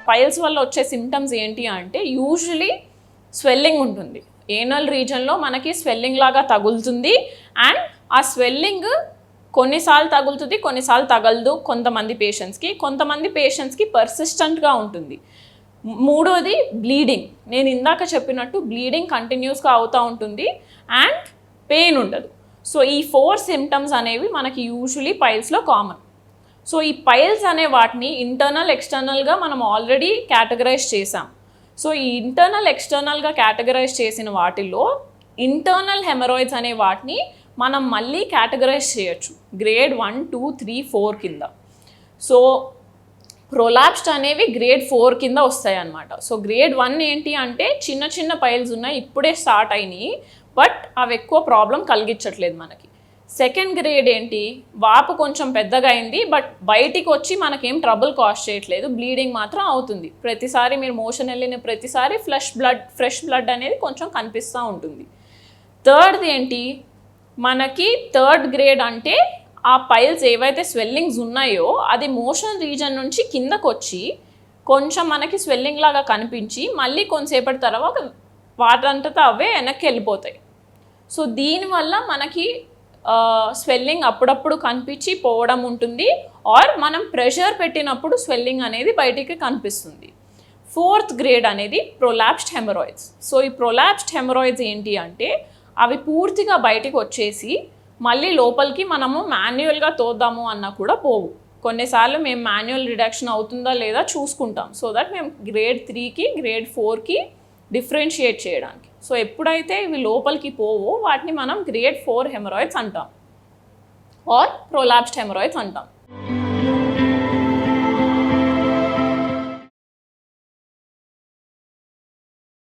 Piles వల్ల వచ్చే symptoms ఏంటి అంటే యూజువలీ స్వెల్లింగ్ ఉంటుంది. ఏనల్ రీజన్లో మనకి స్వెల్లింగ్ లాగా తగులుతుంది అండ్ ఆ స్వెల్లింగ్ కొన్నిసార్లు తగులుతుంది, కొన్నిసార్లు తగలదు కొంతమంది పేషెంట్స్కి పర్సిస్టెంట్గా ఉంటుంది. మూడోది బ్లీడింగ్. నేను ఇందాక చెప్పినట్టు బ్లీడింగ్ కంటిన్యూస్గా అవుతూ ఉంటుంది అండ్ పెయిన్ ఉండదు. సో ఈ 4 సిమ్టమ్స్ అనేవి మనకి యూజువలీ పైల్స్లో కామన్. సో ఈ పైల్స్ అనే వాటిని ఇంటర్నల్ ఎక్స్టర్నల్గా మనం ఆల్రెడీ కేటగరైజ్ చేసాం. సో ఈ ఇంటర్నల్ ఎక్స్టర్నల్గా కేటగరైజ్ చేసిన వాటిల్లో ఇంటర్నల్ హెమరాయిడ్స్ అనే వాటిని మనం మళ్ళీ కేటగరైజ్ చేయొచ్చు గ్రేడ్ 1, 2, 3, 4 కింద. సో ప్రొలాప్స్డ్ అనేవి గ్రేడ్ 4 కింద వస్తాయి అన్నమాట. సో గ్రేడ్ 1 ఏంటి అంటే చిన్న చిన్న పైల్స్ ఉన్నాయి, ఇప్పుడే స్టార్ట్ అయినాయి, బట్ అవి ఎక్కువ ప్రాబ్లం కలిగించట్లేదు మనకి. సెకండ్ గ్రేడ్ ఏంటి, వాపు కొంచెం పెద్దగా అయింది బట్ బయటికి వచ్చి మనకేం ట్రబుల్ కాజ్ చేయట్లేదు, బ్లీడింగ్ మాత్రం అవుతుంది. ప్రతిసారి మీరు మోషన్ వెళ్ళిన ప్రతిసారి ఫ్రెష్ బ్లడ్ అనేది కొంచెం కనిపిస్తూ ఉంటుంది. థర్డ్ది ఏంటి, మనకి థర్డ్ గ్రేడ్ అంటే ఆ పైల్స్ ఏవైతే స్వెల్లింగ్స్ ఉన్నాయో అది మోషన్ రీజన్ నుంచి కిందకు వచ్చి కొంచెం మనకి స్వెల్లింగ్ లాగా కనిపించి మళ్ళీ కొంతసేపటి తర్వాత వాటంతటా అవే వెనక్కి వెళ్ళిపోతాయి. సో దీనివల్ల మనకి స్వెల్లింగ్ అప్పుడప్పుడు కనిపించి పోవడం ఉంటుంది, ఆర్ మనం ప్రెషర్ పెట్టినప్పుడు స్వెల్లింగ్ అనేది బయటికి కనిపిస్తుంది. ఫోర్త్ గ్రేడ్ అనేది ప్రొలాప్స్డ్ హెమరాయిడ్స్. సో ఈ ప్రొలాప్స్డ్ హెమరాయిడ్స్ ఏంటి అంటే అవి పూర్తిగా బయటికి వచ్చేసి మళ్ళీ లోపలికి మనము మాన్యువల్గా తోద్దాము అన్నా కూడా పోవు. కొన్నిసార్లు మేము మాన్యువల్ రిడక్షన్ అవుతుందా లేదా చూసుకుంటాం, సో దట్ మేము గ్రేడ్ 3కి గ్రేడ్ 4కి డిఫరెన్షియేట్ చేయడానికి. సో ఎప్పుడైతే ఇవి లోపలికి పోవో వాటిని మనం గ్రేడ్ 4 హెమరాయిడ్స్ అంటాం ఆర్ ప్రొలాప్స్డ్ హెమరాయిడ్స్ అంటాం.